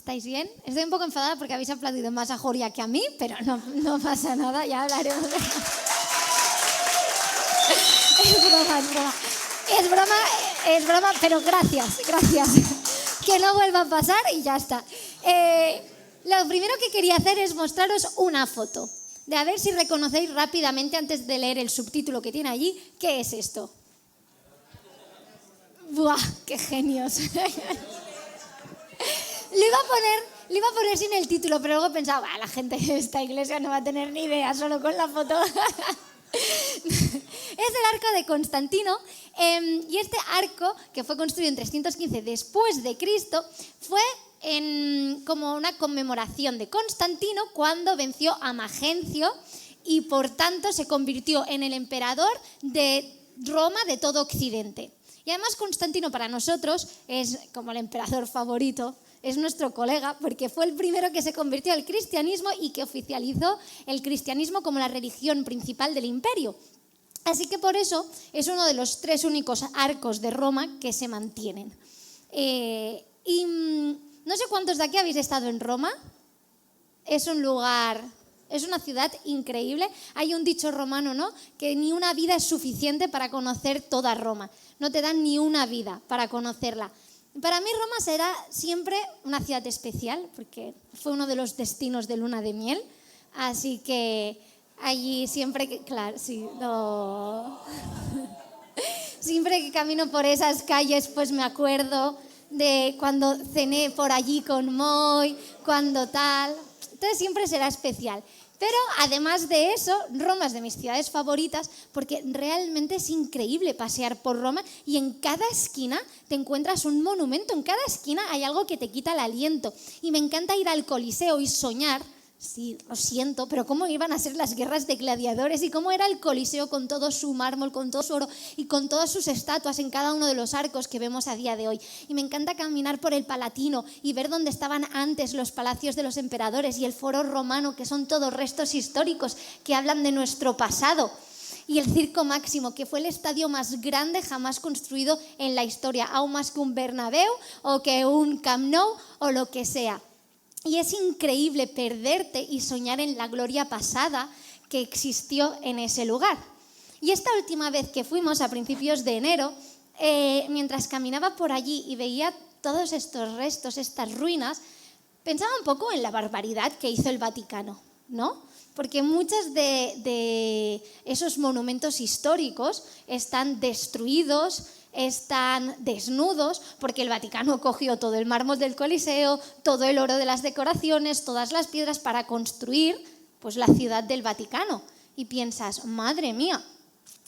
¿Estáis bien? Estoy un poco enfadada porque habéis aplaudido más a Joria que a mí, pero no pasa nada, ya hablaremos de eso. Es broma, pero gracias. Que no vuelva a pasar y ya está. Lo primero que quería hacer es mostraros una foto, de a ver si reconocéis rápidamente, antes de leer el subtítulo que tiene allí, ¿qué es esto? ¡Buah! ¡Qué genios! Le iba a poner sin el título, pero luego pensaba, la gente de esta iglesia no va a tener ni idea solo con la foto. Es el arco de Constantino, y este arco, que fue construido en 315 después de Cristo, fue como una conmemoración de Constantino cuando venció a Magencio y por tanto se convirtió en el emperador de Roma, de todo Occidente. Y además Constantino para nosotros es como el emperador favorito, es nuestro colega porque fue el primero que se convirtió al cristianismo y que oficializó el cristianismo como la religión principal del imperio. Así que por eso es uno de los 3 únicos arcos de Roma que se mantienen. Y no sé cuántos de aquí habéis estado en Roma. Es un lugar, es una ciudad increíble. Hay un dicho romano, ¿no? Que ni una vida es suficiente para conocer toda Roma. No te dan ni una vida para conocerla. Para mí Roma será siempre una ciudad especial porque fue uno de los destinos de luna de miel. Así que allí siempre que, claro, sí, no. Siempre que camino por esas calles pues me acuerdo de cuando cené por allí con Moy, cuando tal. Entonces siempre será especial. Pero además de eso, Roma es de mis ciudades favoritas porque realmente es increíble pasear por Roma y en cada esquina te encuentras un monumento, en cada esquina hay algo que te quita el aliento. Y me encanta ir al Coliseo y soñar, sí, lo siento, pero cómo iban a ser las guerras de gladiadores y cómo era el Coliseo con todo su mármol, con todo su oro y con todas sus estatuas en cada uno de los arcos que vemos a día de hoy. Y me encanta caminar por el Palatino y ver dónde estaban antes los palacios de los emperadores y el Foro Romano, que son todos restos históricos que hablan de nuestro pasado. Y el Circo Máximo, que fue el estadio más grande jamás construido en la historia, aún más que un Bernabéu o que un Camp Nou o lo que sea. Y es increíble perderte y soñar en la gloria pasada que existió en ese lugar. Y esta última vez que fuimos, a principios de enero, mientras caminaba por allí y veía todos estos restos, estas ruinas, pensaba un poco en la barbaridad que hizo el Vaticano, ¿no? Porque muchos de esos monumentos históricos están destruidos, están desnudos, porque el Vaticano cogió todo el mármol del Coliseo, todo el oro de las decoraciones, todas las piedras para construir pues, la ciudad del Vaticano. Y piensas, madre mía.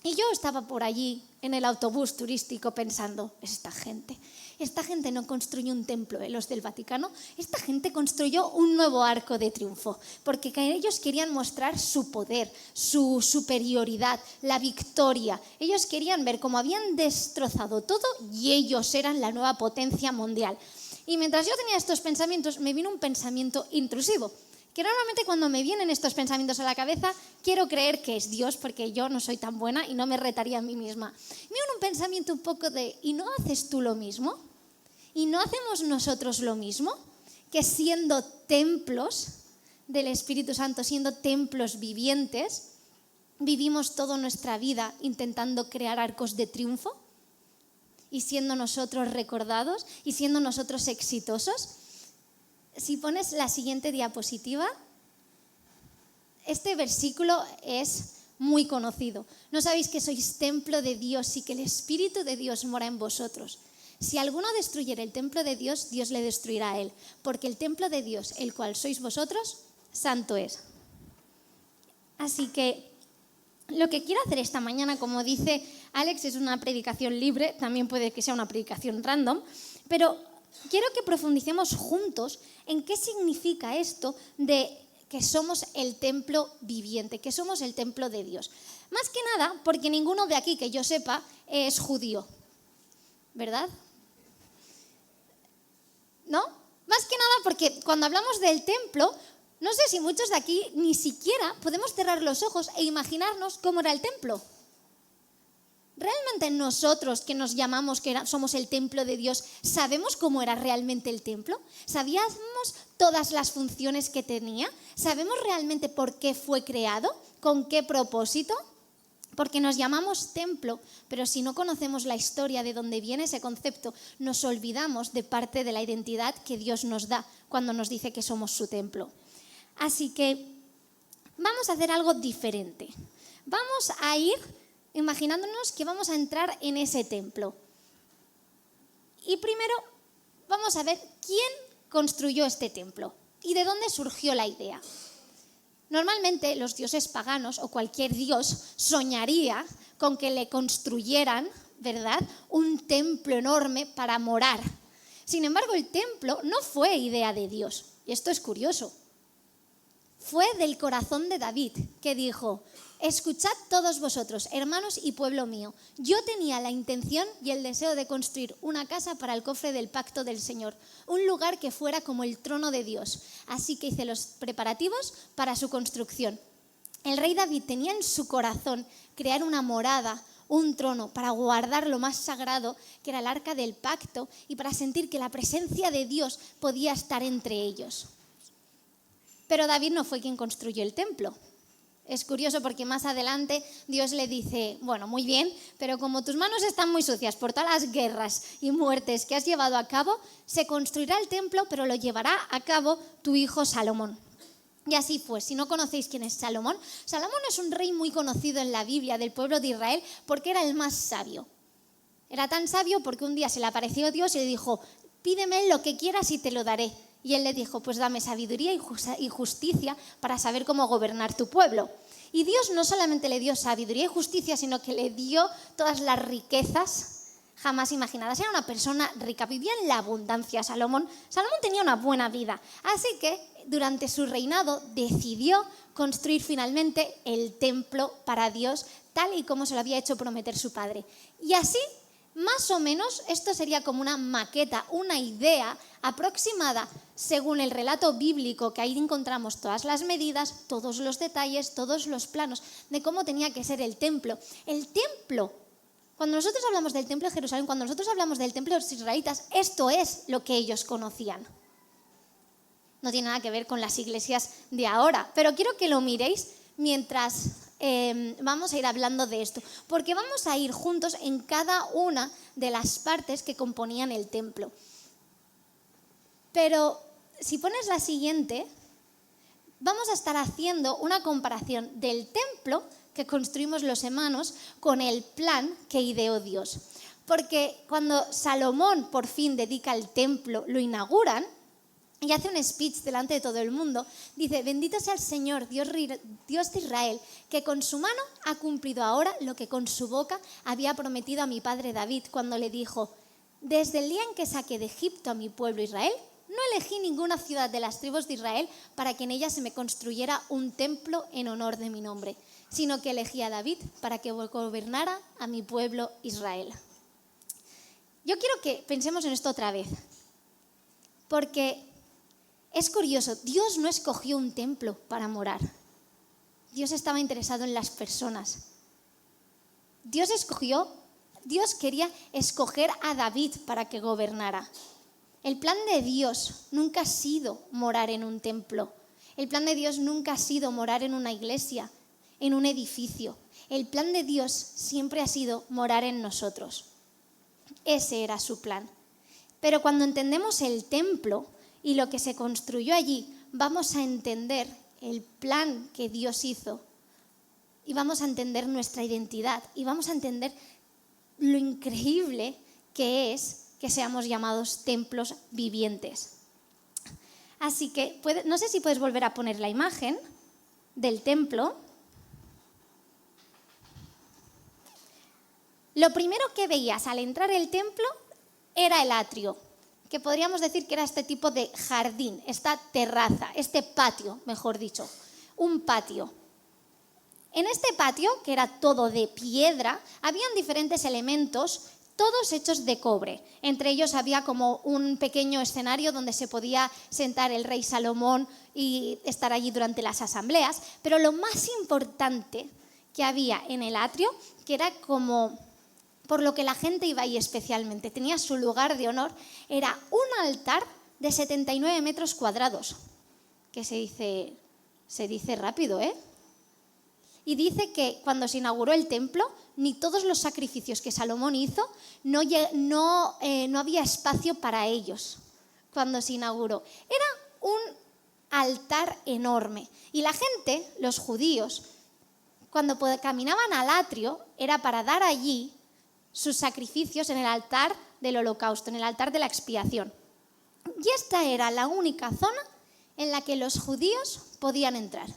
Y yo estaba por allí en el autobús turístico pensando, esta gente no construyó un templo, los del Vaticano, esta gente construyó un nuevo arco de triunfo, porque ellos querían mostrar su poder, su superioridad, la victoria. Ellos querían ver cómo habían destrozado todo y ellos eran la nueva potencia mundial. Y mientras yo tenía estos pensamientos, me vino un pensamiento intrusivo, que normalmente cuando me vienen estos pensamientos a la cabeza, quiero creer que es Dios, porque yo no soy tan buena y no me retaría a mí misma. Me viene un pensamiento un poco de, ¿y no haces tú lo mismo? ¿Y no hacemos nosotros lo mismo? Que siendo templos del Espíritu Santo, siendo templos vivientes, vivimos toda nuestra vida intentando crear arcos de triunfo y siendo nosotros recordados y siendo nosotros exitosos. Si pones la siguiente diapositiva, este versículo es muy conocido. ¿No sabéis que sois templo de Dios y que el Espíritu de Dios mora en vosotros? Si alguno destruyere el templo de Dios, Dios le destruirá a él, porque el templo de Dios, el cual sois vosotros, santo es. Así que lo que quiero hacer esta mañana, como dice Alex, es una predicación libre, también puede que sea una predicación random, pero quiero que profundicemos juntos en qué significa esto de que somos el templo viviente, que somos el templo de Dios. Más que nada porque ninguno de aquí, que yo sepa, es judío, ¿verdad? ¿No? Más que nada porque cuando hablamos del templo, no sé si muchos de aquí ni siquiera podemos cerrar los ojos e imaginarnos cómo era el templo. ¿realmente nosotros que nos llamamos somos el templo de Dios, sabemos cómo era realmente el templo? ¿Sabíamos todas las funciones que tenía? ¿Sabemos realmente por qué fue creado? ¿Con qué propósito? Porque nos llamamos templo, pero si no conocemos la historia de dónde viene ese concepto, nos olvidamos de parte de la identidad que Dios nos da cuando nos dice que somos su templo. Así que vamos a hacer algo diferente. Vamos a ir imaginándonos que vamos a entrar en ese templo. Y primero vamos a ver quién construyó este templo y de dónde surgió la idea. Normalmente los dioses paganos o cualquier dios soñaría con que le construyeran, ¿verdad?, un templo enorme para morar. Sin embargo, el templo no fue idea de Dios. Y esto es curioso. Fue del corazón de David, que dijo: escuchad todos vosotros, hermanos y pueblo mío. Yo tenía la intención y el deseo de construir una casa para el cofre del pacto del Señor, un lugar que fuera como el trono de Dios. Así que hice los preparativos para su construcción. El rey David tenía en su corazón crear una morada, un trono, para guardar lo más sagrado, que era el arca del pacto, y para sentir que la presencia de Dios podía estar entre ellos. Pero David no fue quien construyó el templo. Es curioso porque más adelante Dios le dice: bueno, muy bien, pero como tus manos están muy sucias por todas las guerras y muertes que has llevado a cabo, se construirá el templo, pero lo llevará a cabo tu hijo Salomón. Y así fue. Si no conocéis quién es Salomón, Salomón es un rey muy conocido en la Biblia del pueblo de Israel porque era el más sabio. Era tan sabio porque un día se le apareció Dios y le dijo: pídeme lo que quieras y te lo daré. Y él le dijo: pues dame sabiduría y justicia para saber cómo gobernar tu pueblo. Y Dios no solamente le dio sabiduría y justicia, sino que le dio todas las riquezas jamás imaginadas. Era una persona rica, vivía en la abundancia. Salomón tenía una buena vida. Así que durante su reinado decidió construir finalmente el templo para Dios, tal y como se lo había hecho prometer su padre. Y así, más o menos, esto sería como una maqueta, una idea aproximada según el relato bíblico, que ahí encontramos todas las medidas, todos los detalles, todos los planos de cómo tenía que ser el templo. El templo, cuando nosotros hablamos del templo de Jerusalén, cuando nosotros hablamos del templo de los israelitas, esto es lo que ellos conocían. No tiene nada que ver con las iglesias de ahora, pero quiero que lo miréis mientras vamos a ir hablando de esto, porque vamos a ir juntos en cada una de las partes que componían el templo. Pero si pones la siguiente, vamos a estar haciendo una comparación del templo que construimos los hermanos con el plan que ideó Dios. Porque cuando Salomón por fin dedica el templo, lo inauguran, y hace un speech delante de todo el mundo, dice: bendito sea el Señor, Dios de Israel, que con su mano ha cumplido ahora lo que con su boca había prometido a mi padre David, cuando le dijo: desde el día en que saqué de Egipto a mi pueblo Israel, no elegí ninguna ciudad de las tribus de Israel para que en ella se me construyera un templo en honor de mi nombre, sino que elegí a David para que gobernara a mi pueblo Israel. Yo quiero que pensemos en esto otra vez, porque es curioso, Dios no escogió un templo para morar. Dios estaba interesado en las personas. Dios quería escoger a David para que gobernara. El plan de Dios nunca ha sido morar en un templo. El plan de Dios nunca ha sido morar en una iglesia, en un edificio. El plan de Dios siempre ha sido morar en nosotros. Ese era su plan. Pero cuando entendemos el templo y lo que se construyó allí, vamos a entender el plan que Dios hizo y vamos a entender nuestra identidad y vamos a entender lo increíble que es que seamos llamados templos vivientes. Así que, no sé si puedes volver a poner la imagen del templo. Lo primero que veías al entrar al templo era el atrio, que podríamos decir que era este tipo de jardín, esta terraza, este patio, mejor dicho, un patio. En este patio, que era todo de piedra, habían diferentes elementos, todos hechos de cobre. Entre ellos había como un pequeño escenario donde se podía sentar el rey Salomón y estar allí durante las asambleas, pero lo más importante que había en el atrio, que era como por lo que la gente iba ahí especialmente. Tenía su lugar de honor. Era un altar de 79 metros cuadrados, que se dice rápido, ¿eh? Y dice que cuando se inauguró el templo, ni todos los sacrificios que Salomón hizo, no había espacio para ellos cuando se inauguró. Era un altar enorme. Y la gente, los judíos, cuando caminaban al atrio, era para dar allí sus sacrificios en el altar del holocausto, en el altar de la expiación. Y esta era la única zona en la que los judíos podían entrar.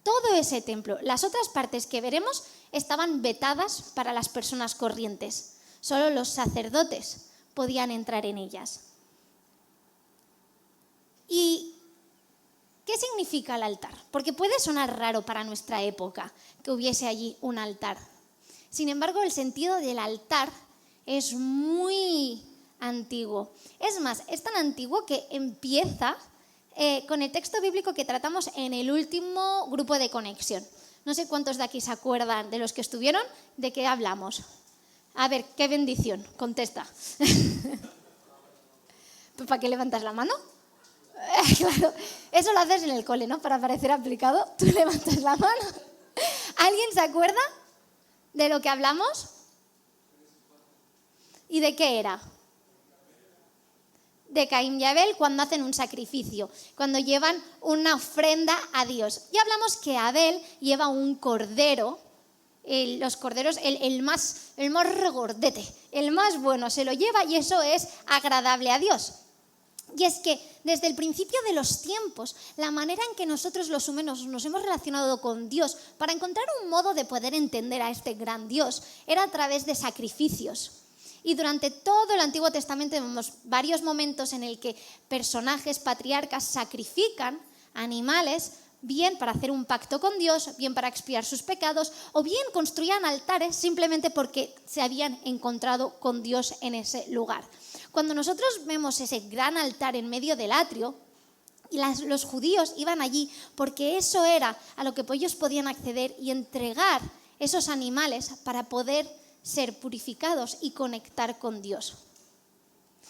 Todo ese templo, las otras partes que veremos estaban vetadas para las personas corrientes. Solo los sacerdotes podían entrar en ellas. ¿Y qué significa el altar? Porque puede sonar raro para nuestra época que hubiese allí un altar. Sin embargo, el sentido del altar es muy antiguo. Es más, es tan antiguo que empieza con el texto bíblico que tratamos en el último grupo de conexión. No sé cuántos de aquí se acuerdan, de los que estuvieron, de qué hablamos. A ver, qué bendición, contesta. ¿Para qué levantas la mano? Claro, eso lo haces en el cole, ¿no? Para parecer aplicado, tú levantas la mano. ¿Alguien se acuerda de lo que hablamos? ¿Y de qué era? De Caín y Abel cuando hacen un sacrificio, cuando llevan una ofrenda a Dios. Y hablamos que Abel lleva un cordero, los corderos, el más regordete, el más bueno, se lo lleva y eso es agradable a Dios. Y es que desde el principio de los tiempos, la manera en que nosotros los humanos nos hemos relacionado con Dios para encontrar un modo de poder entender a este gran Dios era a través de sacrificios. Y durante todo el Antiguo Testamento vemos varios momentos en el que personajes, patriarcas, sacrifican animales, bien para hacer un pacto con Dios, bien para expiar sus pecados, o bien construían altares simplemente porque se habían encontrado con Dios en ese lugar. Cuando nosotros vemos ese gran altar en medio del atrio, y los judíos iban allí porque eso era a lo que ellos podían acceder y entregar esos animales para poder ser purificados y conectar con Dios.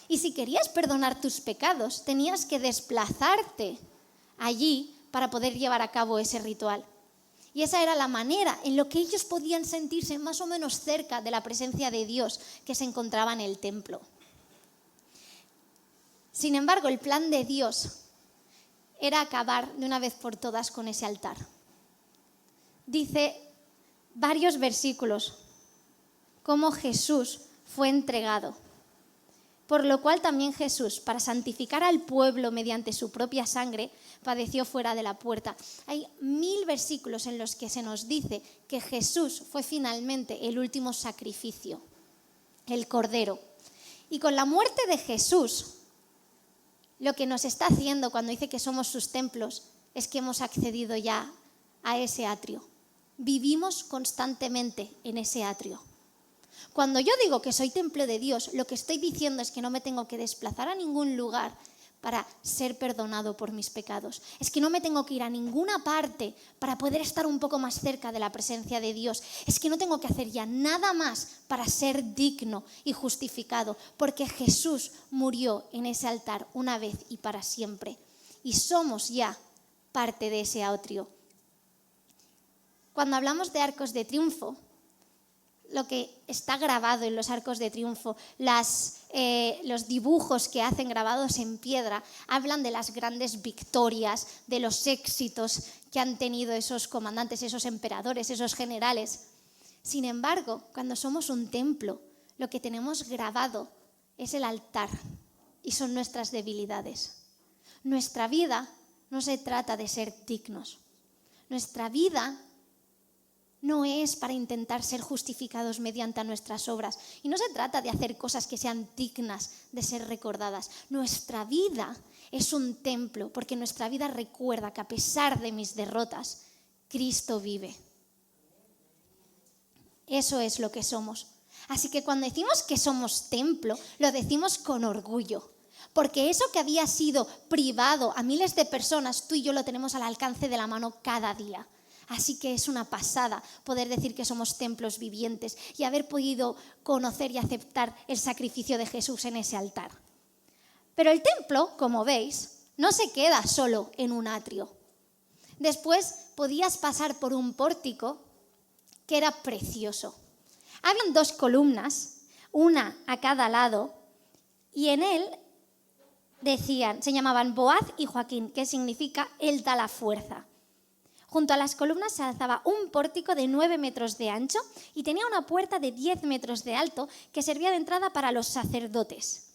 Y si querías perdonar tus pecados, tenías que desplazarte allí para poder llevar a cabo ese ritual. Y esa era la manera en la que ellos podían sentirse más o menos cerca de la presencia de Dios que se encontraba en el templo. Sin embargo, el plan de Dios era acabar de una vez por todas con ese altar. Dice varios versículos cómo Jesús fue entregado, por lo cual también Jesús, para santificar al pueblo mediante su propia sangre, padeció fuera de la puerta. Hay 1000 versículos en los que se nos dice que Jesús fue finalmente el último sacrificio, el Cordero. Y con la muerte de Jesús, lo que nos está haciendo cuando dice que somos sus templos es que hemos accedido ya a ese atrio. Vivimos constantemente en ese atrio. Cuando yo digo que soy templo de Dios, lo que estoy diciendo es que no me tengo que desplazar a ningún lugar para ser perdonado por mis pecados. Es que no me tengo que ir a ninguna parte para poder estar un poco más cerca de la presencia de Dios. Es que no tengo que hacer ya nada más para ser digno y justificado, porque Jesús murió en ese altar una vez y para siempre. Y somos ya parte de ese atrio. Cuando hablamos de arcos de triunfo, lo que está grabado en los arcos de triunfo, los dibujos que hacen grabados en piedra, hablan de las grandes victorias, de los éxitos que han tenido esos comandantes, esos emperadores, esos generales. Sin embargo, cuando somos un templo, lo que tenemos grabado es el altar y son nuestras debilidades. Nuestra vida no se trata de ser dignos. Nuestra vida no es para intentar ser justificados mediante nuestras obras. Y no se trata de hacer cosas que sean dignas de ser recordadas. Nuestra vida es un templo, porque nuestra vida recuerda que a pesar de mis derrotas, Cristo vive. Eso es lo que somos. Así que cuando decimos que somos templo, lo decimos con orgullo. Porque eso que había sido privado a miles de personas, tú y yo lo tenemos al alcance de la mano cada día. Así que es una pasada poder decir que somos templos vivientes y haber podido conocer y aceptar el sacrificio de Jesús en ese altar. Pero el templo, como veis, no se queda solo en un atrio. Después podías pasar por un pórtico que era precioso. Habían 2 columnas, una a cada lado, y en él se llamaban Boaz y Joaquín, que significa Él da la fuerza. Junto a las columnas se alzaba un pórtico de 9 metros de ancho y tenía una puerta de 10 metros de alto que servía de entrada para los sacerdotes.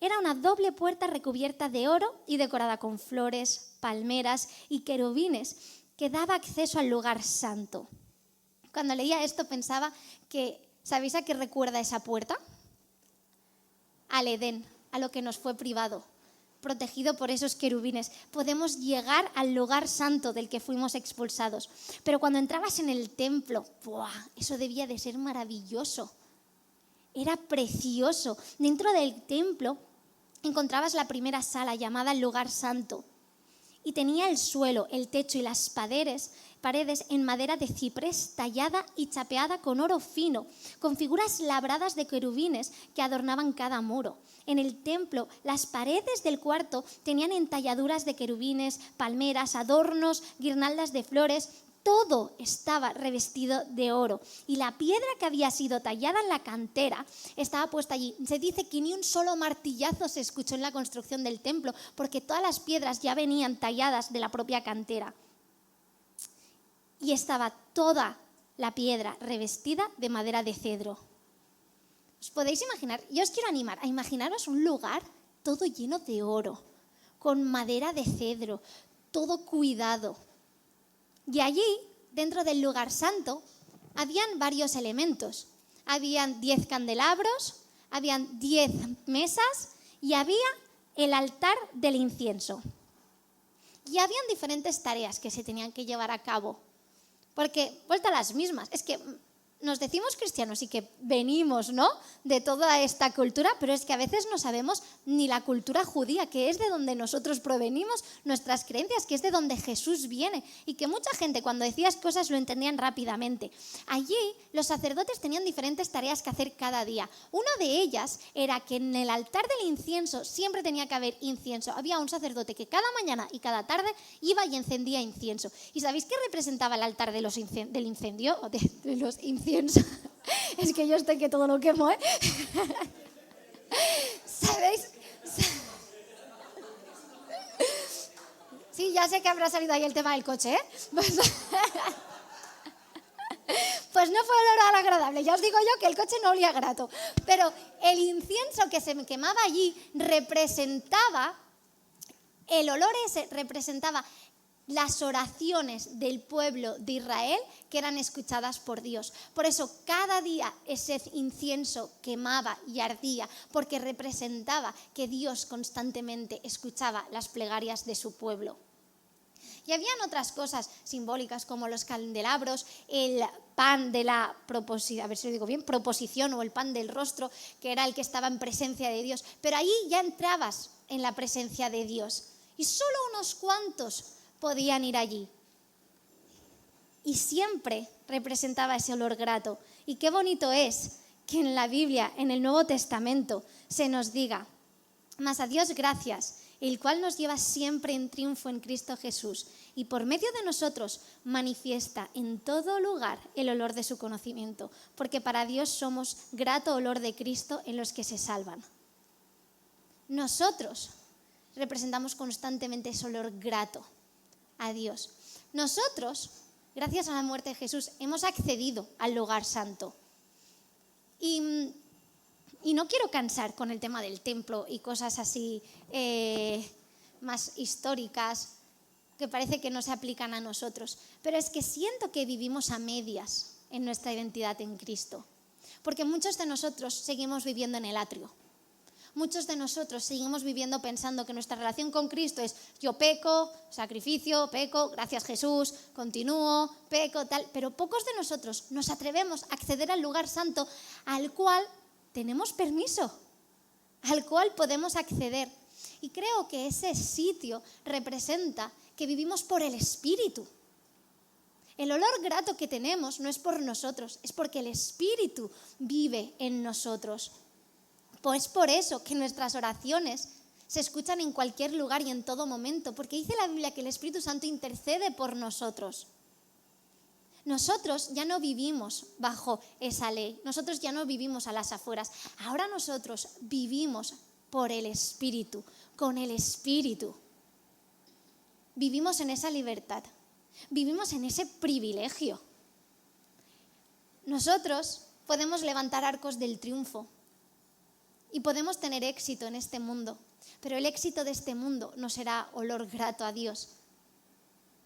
Era una doble puerta recubierta de oro y decorada con flores, palmeras y querubines que daba acceso al lugar santo. Cuando leía esto pensaba que, ¿sabéis a qué recuerda esa puerta? Al Edén, a lo que nos fue privado, protegido por esos querubines. Podemos llegar al lugar santo del que fuimos expulsados. Pero cuando entrabas en el templo, ¡buah!, eso debía de ser maravilloso. Era precioso. Dentro del templo encontrabas la primera sala llamada el lugar santo. Y tenía el suelo, el techo y las paredes en madera de ciprés tallada y chapeada con oro fino, con figuras labradas de querubines que adornaban cada muro. En el templo, las paredes del cuarto tenían entalladuras de querubines, palmeras, adornos, guirnaldas de flores. Todo estaba revestido de oro y la piedra que había sido tallada en la cantera estaba puesta allí. Se dice que ni un solo martillazo se escuchó en la construcción del templo porque todas las piedras ya venían talladas de la propia cantera. Y estaba toda la piedra revestida de madera de cedro. ¿Os podéis imaginar? Yo os quiero animar a imaginaros un lugar todo lleno de oro, con madera de cedro, todo cuidado. Y allí, dentro del lugar santo, habían varios elementos. Habían 10 candelabros, habían 10 mesas y había el altar del incienso. Y habían diferentes tareas que se tenían que llevar a cabo. Porque, vuelta a las mismas, es que nos decimos cristianos y que venimos, ¿no?, de toda esta cultura, pero es que a veces no sabemos ni la cultura judía, que es de donde nosotros provenimos, nuestras creencias, que es de donde Jesús viene, y que mucha gente cuando decías cosas lo entendían rápidamente. Allí los sacerdotes tenían diferentes tareas que hacer cada día. Una de ellas era que en el altar del incienso siempre tenía que haber incienso. Había un sacerdote que cada mañana y cada tarde iba y encendía incienso. ¿Y sabéis qué representaba el altar de los incienso? Es que yo estoy que todo lo quemo, ¿eh? ¿Sabéis? Sí, ya sé que habrá salido ahí el tema del coche, ¿eh? Pues no fue olor agradable. Ya os digo yo que el coche no olía grato. Pero el incienso que se me quemaba allí representaba, el olor ese representaba las oraciones del pueblo de Israel que eran escuchadas por Dios. Por eso cada día ese incienso quemaba y ardía, porque representaba que Dios constantemente escuchaba las plegarias de su pueblo. Y habían otras cosas simbólicas como los candelabros, el pan de la proposición o el pan del rostro, que era el que estaba en presencia de Dios. Pero ahí ya entrabas en la presencia de Dios y solo unos cuantos podían ir allí. Y siempre representaba ese olor grato. Y qué bonito es que en la Biblia, en el Nuevo Testamento, se nos diga: mas a Dios gracias, el cual nos lleva siempre en triunfo en Cristo Jesús, y por medio de nosotros manifiesta en todo lugar el olor de su conocimiento, porque para Dios somos grato olor de Cristo en los que se salvan. Nosotros representamos constantemente ese olor grato a Dios. Nosotros, gracias a la muerte de Jesús, hemos accedido al lugar santo. Y no quiero cansar con el tema del templo y cosas así más históricas que parece que no se aplican a nosotros, pero es que siento que vivimos a medias en nuestra identidad en Cristo, porque muchos de nosotros seguimos viviendo en el atrio. Muchos de nosotros seguimos viviendo pensando que nuestra relación con Cristo es: yo peco, sacrificio, peco, gracias Jesús, continúo, peco, tal. Pero pocos de nosotros nos atrevemos a acceder al lugar santo al cual tenemos permiso, al cual podemos acceder. Y creo que ese sitio representa que vivimos por el Espíritu. El olor grato que tenemos no es por nosotros, es porque el Espíritu vive en nosotros. Pues por eso que nuestras oraciones se escuchan en cualquier lugar y en todo momento, porque dice la Biblia que el Espíritu Santo intercede por nosotros. Nosotros ya no vivimos bajo esa ley, nosotros ya no vivimos a las afueras, ahora nosotros vivimos por el Espíritu, con el Espíritu. Vivimos en esa libertad, vivimos en ese privilegio. Nosotros podemos levantar arcos del triunfo y podemos tener éxito en este mundo, pero el éxito de este mundo no será olor grato a Dios.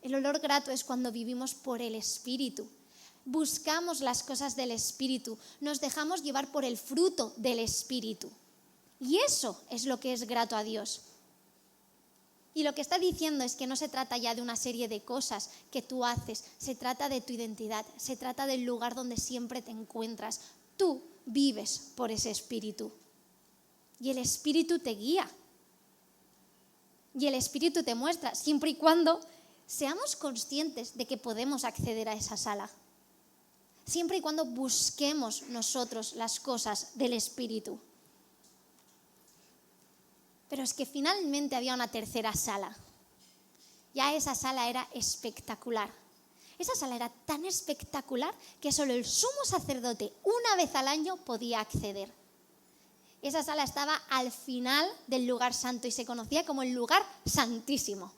El olor grato es cuando vivimos por el Espíritu. Buscamos las cosas del Espíritu, nos dejamos llevar por el fruto del Espíritu. Y eso es lo que es grato a Dios. Y lo que está diciendo es que no se trata ya de una serie de cosas que tú haces, se trata de tu identidad, se trata del lugar donde siempre te encuentras. Tú vives por ese Espíritu. Y el Espíritu te guía. Y el Espíritu te muestra, siempre y cuando seamos conscientes de que podemos acceder a esa sala. Siempre y cuando busquemos nosotros las cosas del Espíritu. Pero es que finalmente había una tercera sala. Ya esa sala era espectacular. Esa sala era tan espectacular que solo el sumo sacerdote una vez al año podía acceder. Esa sala estaba al final del lugar santo y se conocía como el lugar santísimo.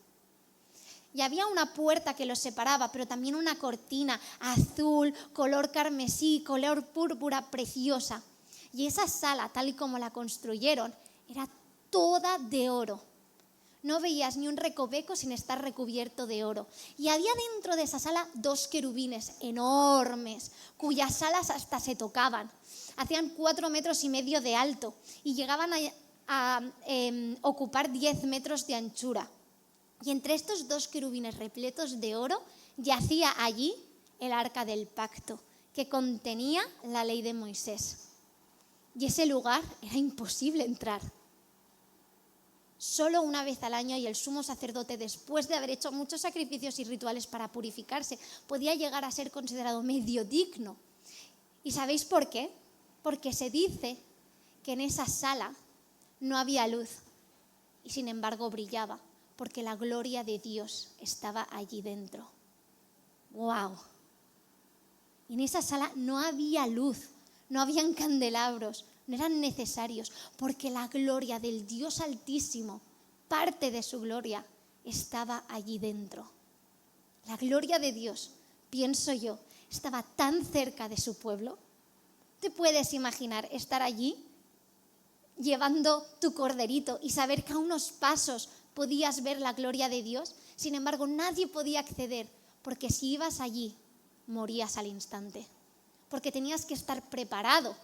Y había una puerta que los separaba, pero también una cortina azul, color carmesí, color púrpura, preciosa. Y esa sala, tal y como la construyeron, era toda de oro. No veías ni un recoveco sin estar recubierto de oro. Y había dentro de esa sala 2 querubines enormes, cuyas alas hasta se tocaban. Hacían 4,5 metros de alto y llegaban a ocupar 10 metros de anchura. Y entre estos 2 querubines repletos de oro yacía allí el arca del pacto, que contenía la ley de Moisés. Y ese lugar era imposible entrar. Solo una vez al año, y el sumo sacerdote, después de haber hecho muchos sacrificios y rituales para purificarse, podía llegar a ser considerado medio digno. ¿Y sabéis por qué? Porque se dice que en esa sala no había luz y sin embargo brillaba, porque la gloria de Dios estaba allí dentro. ¡Wow! En esa sala no había luz, no habían candelabros, no eran necesarios, porque la gloria del Dios Altísimo, parte de su gloria, estaba allí dentro. La gloria de Dios, pienso yo, estaba tan cerca de su pueblo. ¿Te puedes imaginar estar allí llevando tu corderito y saber que a unos pasos podías ver la gloria de Dios? Sin embargo, nadie podía acceder, porque si ibas allí, morías al instante. Porque tenías que estar preparado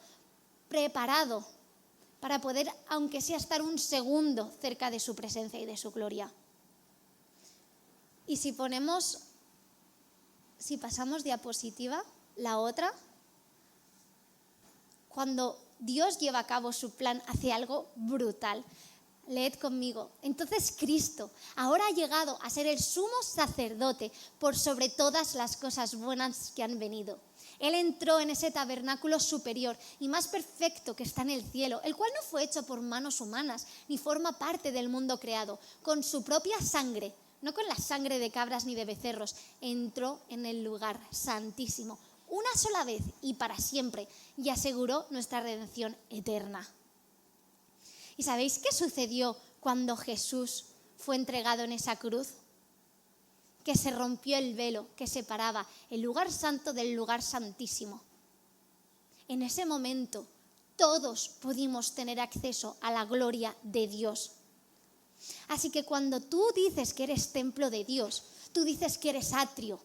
para poder, aunque sea, estar un segundo cerca de su presencia y de su gloria. Y si pasamos diapositiva, la otra, cuando Dios lleva a cabo su plan, hace algo brutal. Leed conmigo. Entonces Cristo ahora ha llegado a ser el sumo sacerdote por sobre todas las cosas buenas que han venido. Él entró en ese tabernáculo superior y más perfecto que está en el cielo, el cual no fue hecho por manos humanas, ni forma parte del mundo creado. Con su propia sangre, no con la sangre de cabras ni de becerros, entró en el lugar santísimo, una sola vez y para siempre, y aseguró nuestra redención eterna. ¿Y sabéis qué sucedió cuando Jesús fue entregado en esa cruz? Que se rompió el velo que separaba el lugar santo del lugar santísimo. En ese momento todos pudimos tener acceso a la gloria de Dios. Así que cuando tú dices que eres templo de Dios, tú dices que eres atrio,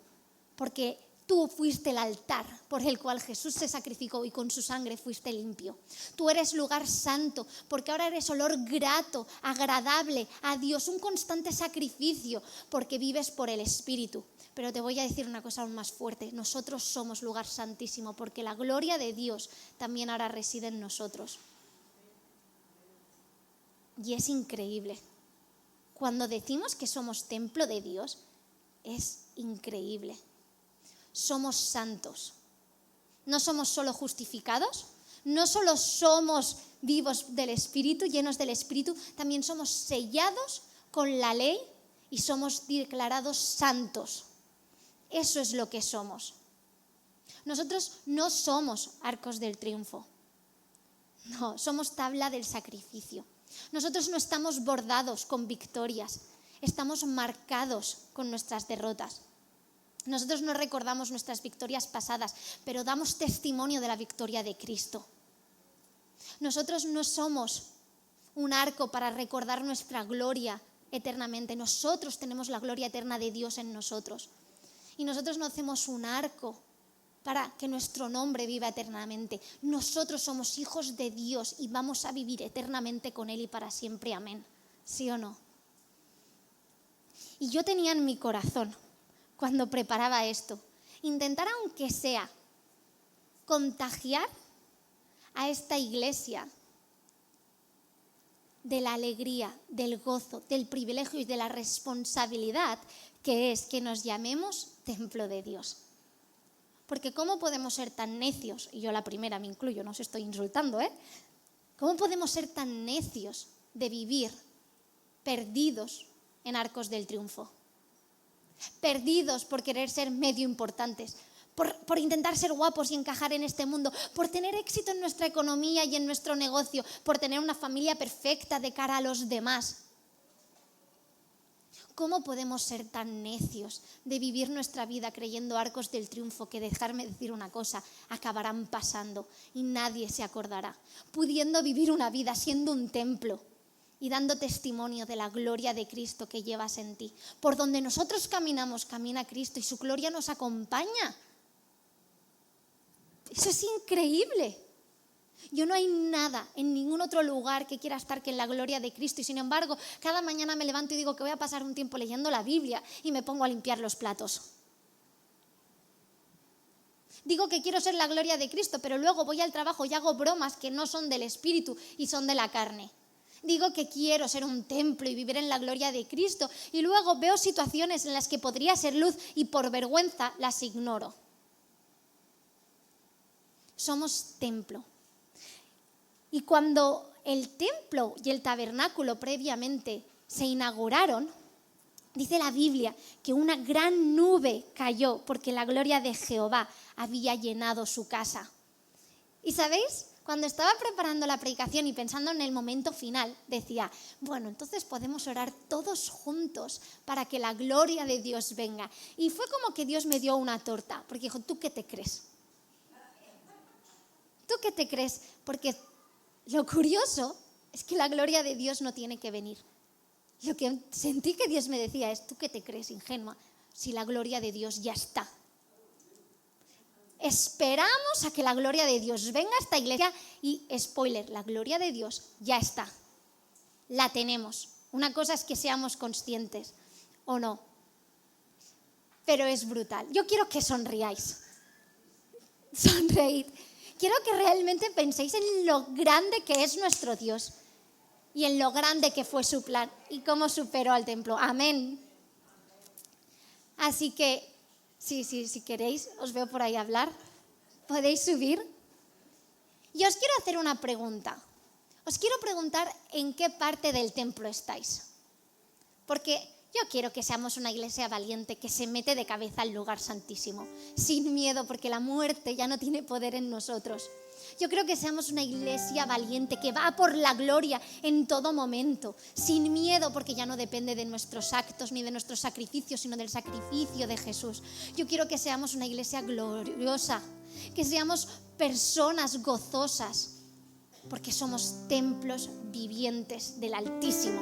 porque tú fuiste el altar por el cual Jesús se sacrificó y con su sangre fuiste limpio. Tú eres lugar santo porque ahora eres olor grato, agradable a Dios, un constante sacrificio porque vives por el Espíritu. Pero te voy a decir una cosa aún más fuerte. Nosotros somos lugar santísimo porque la gloria de Dios también ahora reside en nosotros. Y es increíble. Cuando decimos que somos templo de Dios, es increíble. somos santos. No somos solo justificados, no solo somos vivos del Espíritu, llenos del Espíritu, también somos sellados con la ley y somos declarados santos. Eso es lo que somos. Nosotros no somos arcos del triunfo. No, somos tabla del sacrificio. Nosotros no estamos bordados con victorias, estamos marcados con nuestras derrotas. Nosotros no recordamos nuestras victorias pasadas, pero damos testimonio de la victoria de Cristo. Nosotros no somos un arco para recordar nuestra gloria eternamente. Nosotros tenemos la gloria eterna de Dios en nosotros. Y nosotros no hacemos un arco para que nuestro nombre viva eternamente. Nosotros somos hijos de Dios y vamos a vivir eternamente con Él y para siempre. Amén. ¿Sí o no? Y yo tenía en mi corazón, cuando preparaba esto, intentar aunque sea contagiar a esta iglesia de la alegría, del gozo, del privilegio y de la responsabilidad que es que nos llamemos templo de Dios. Porque ¿cómo podemos ser tan necios? Y yo la primera me incluyo, no os estoy insultando, ¿eh? ¿Cómo podemos ser tan necios de vivir perdidos en arcos del triunfo? Perdidos por querer ser medio importantes, por intentar ser guapos y encajar en este mundo, por tener éxito en nuestra economía y en nuestro negocio, por tener una familia perfecta de cara a los demás. ¿Cómo podemos ser tan necios de vivir nuestra vida creyendo arcos del triunfo que, dejarme decir una cosa, acabarán pasando y nadie se acordará? Pudiendo vivir una vida siendo un templo y dando testimonio de la gloria de Cristo que llevas en ti. Por donde nosotros caminamos, camina Cristo y su gloria nos acompaña. Eso es increíble. Yo no hay nada en ningún otro lugar que quiera estar que en la gloria de Cristo. Y sin embargo, cada mañana me levanto y digo que voy a pasar un tiempo leyendo la Biblia y me pongo a limpiar los platos. Digo que quiero ser la gloria de Cristo, pero luego voy al trabajo y hago bromas que no son del Espíritu y son de la carne. Digo que quiero ser un templo y vivir en la gloria de Cristo y luego veo situaciones en las que podría ser luz y por vergüenza las ignoro. Somos templo. Y cuando el templo y el tabernáculo previamente se inauguraron, dice la Biblia que una gran nube cayó porque la gloria de Jehová había llenado su casa. ¿Y sabéis? Cuando estaba preparando la predicación y pensando en el momento final, decía, bueno, entonces podemos orar todos juntos para que la gloria de Dios venga. Y fue como que Dios me dio una torta, porque dijo, ¿tú qué te crees? ¿Tú qué te crees? Porque lo curioso es que la gloria de Dios no tiene que venir. Lo que sentí que Dios me decía es, ¿tú qué te crees, ingenua? Si la gloria de Dios ya está. Esperamos a que la gloria de Dios venga a esta iglesia y, spoiler, la gloria de Dios ya está. La tenemos. Una cosa es que seamos conscientes o no. Pero es brutal. Yo quiero que sonriáis. Sonreíd. Quiero que realmente penséis en lo grande que es nuestro Dios y en lo grande que fue su plan y cómo superó al templo. Amén. Así que, sí, si queréis, os veo por ahí hablar. ¿Podéis subir? Y os quiero hacer una pregunta. Os quiero preguntar en qué parte del templo estáis. Porque yo quiero que seamos una iglesia valiente que se mete de cabeza al lugar santísimo, sin miedo, porque la muerte ya no tiene poder en nosotros. Yo creo que seamos una iglesia valiente que va por la gloria en todo momento, sin miedo, porque ya no depende de nuestros actos ni de nuestros sacrificios, sino del sacrificio de Jesús. Yo quiero que seamos una iglesia gloriosa, que seamos personas gozosas, porque somos templos vivientes del Altísimo.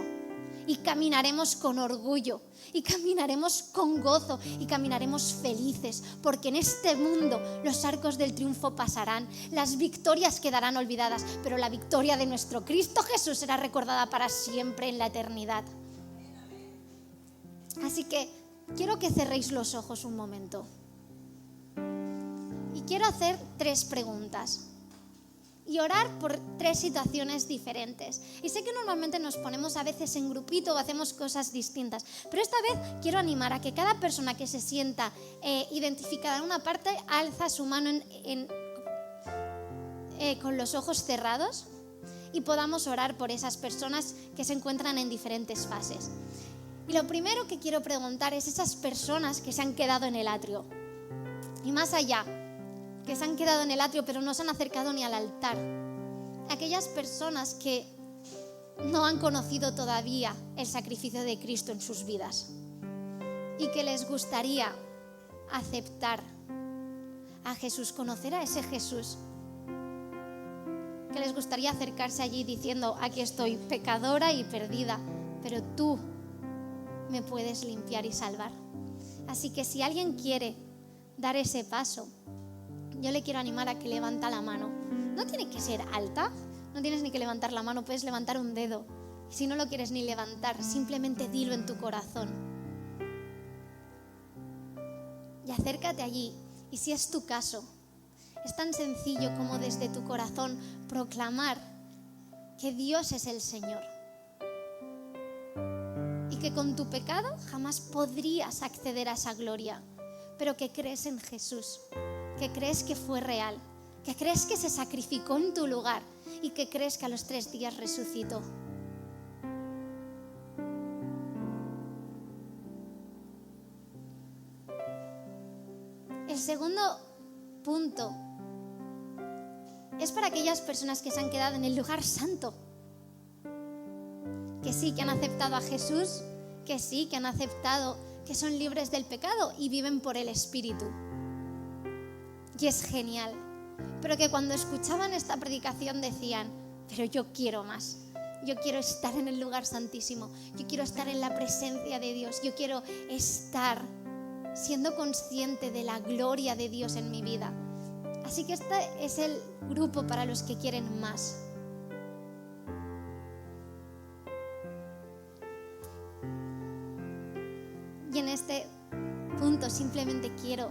Y caminaremos con orgullo, y caminaremos con gozo, y caminaremos felices, porque en este mundo los arcos del triunfo pasarán, las victorias quedarán olvidadas, pero la victoria de nuestro Cristo Jesús será recordada para siempre en la eternidad. Así que quiero que cerréis los ojos un momento. Y quiero hacer 3 preguntas. y orar por 3 situaciones diferentes. Y sé que normalmente nos ponemos a veces en grupito o hacemos cosas distintas, pero esta vez quiero animar a que cada persona que se sienta identificada en una parte alza su mano con los ojos cerrados y podamos orar por esas personas que se encuentran en diferentes fases. Y lo primero que quiero preguntar es esas personas que se han quedado en el atrio. Y más allá, que se han quedado en el atrio pero no se han acercado ni al altar. Aquellas personas que no han conocido todavía el sacrificio de Cristo en sus vidas y que les gustaría aceptar a Jesús, conocer a ese Jesús, que les gustaría acercarse allí diciendo: aquí estoy pecadora y perdida, pero tú me puedes limpiar y salvar. Así que si alguien quiere dar ese paso, yo le quiero animar a que levanta la mano. No tiene que ser alta, no tienes ni que levantar la mano, puedes levantar un dedo. Y si no lo quieres ni levantar, simplemente dilo en tu corazón. Y acércate allí. Y si es tu caso, es tan sencillo como desde tu corazón proclamar que Dios es el Señor. Y que con tu pecado jamás podrías acceder a esa gloria, pero que crees en Jesús, que crees que fue real, que crees que se sacrificó en tu lugar y que crees que a los 3 días resucitó. El segundo punto es para aquellas personas que se han quedado en el lugar santo, que sí, que han aceptado a Jesús, que sí, que han aceptado que son libres del pecado y viven por el Espíritu. Y es genial, pero que cuando escuchaban esta predicación decían: pero yo quiero más, yo quiero estar en el lugar santísimo, yo quiero estar en la presencia de Dios, yo quiero estar siendo consciente de la gloria de Dios en mi vida. Así que este es el grupo para los que quieren más. Y en este punto simplemente quiero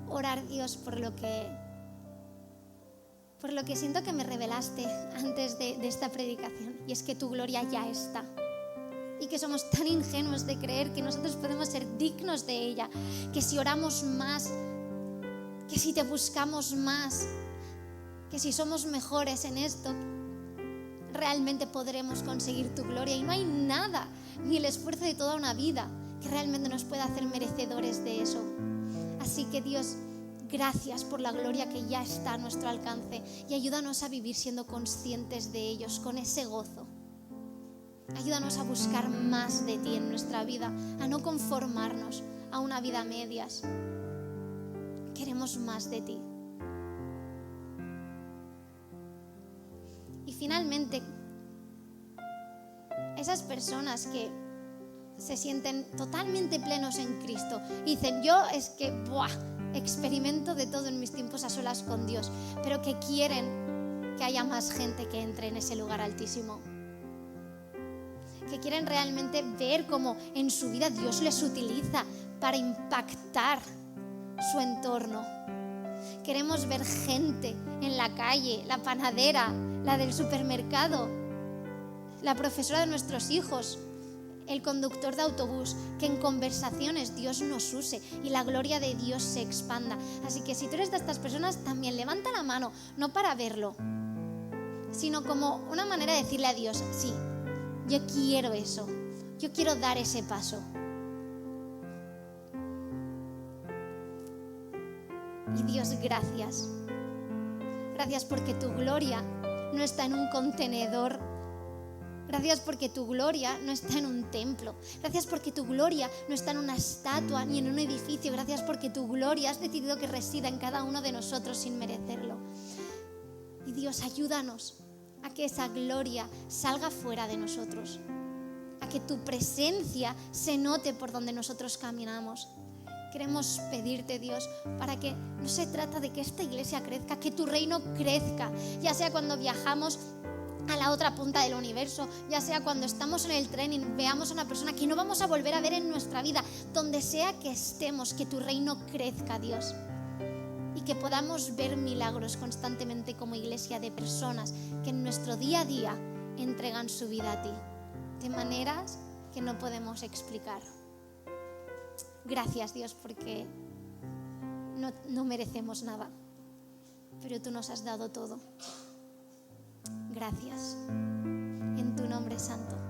orar, Dios, por lo que siento que me revelaste antes de esta predicación. Y es que tu gloria ya está. Y que somos tan ingenuos de creer que nosotros podemos ser dignos de ella. Que si oramos más, que si te buscamos más, que si somos mejores en esto, realmente podremos conseguir tu gloria. Y no hay nada, ni el esfuerzo de toda una vida, que realmente nos pueda hacer merecedores de eso. Así que Dios, gracias por la gloria que ya está a nuestro alcance y ayúdanos a vivir siendo conscientes de ellos con ese gozo. Ayúdanos a buscar más de ti en nuestra vida, a no conformarnos a una vida a medias. Queremos más de ti. Y finalmente, esas personas que se sienten totalmente plenos en Cristo y dicen: yo es que experimento de todo en mis tiempos a solas con Dios, pero que quieren que haya más gente que entre en ese lugar altísimo, que quieren realmente ver cómo en su vida Dios les utiliza para impactar su entorno. Queremos ver gente en la calle, la panadera, la del supermercado, la profesora de nuestros hijos, el conductor de autobús, que en conversaciones Dios nos use y la gloria de Dios se expanda. Así que si tú eres de estas personas, también levanta la mano, no para verlo, sino como una manera de decirle a Dios: sí, yo quiero eso, yo quiero dar ese paso. Y Dios, gracias. Gracias porque tu gloria no está en un contenedor. Gracias porque tu gloria no está en un templo. Gracias porque tu gloria no está en una estatua ni en un edificio. Gracias porque tu gloria has decidido que resida en cada uno de nosotros sin merecerlo. Y Dios, ayúdanos a que esa gloria salga fuera de nosotros, a que tu presencia se note por donde nosotros caminamos. Queremos pedirte, Dios, para que no se trata de que esta iglesia crezca, que tu reino crezca, ya sea cuando viajamos a la otra punta del universo, ya sea cuando estamos en el tren y veamos a una persona que no vamos a volver a ver en nuestra vida, donde sea que estemos, que tu reino crezca, Dios. y que podamos ver milagros constantemente como iglesia de personas que en nuestro día a día entregan su vida a ti de maneras que no podemos explicar. Gracias, Dios, porque no merecemos nada, pero tú nos has dado todo. Gracias. En tu nombre santo.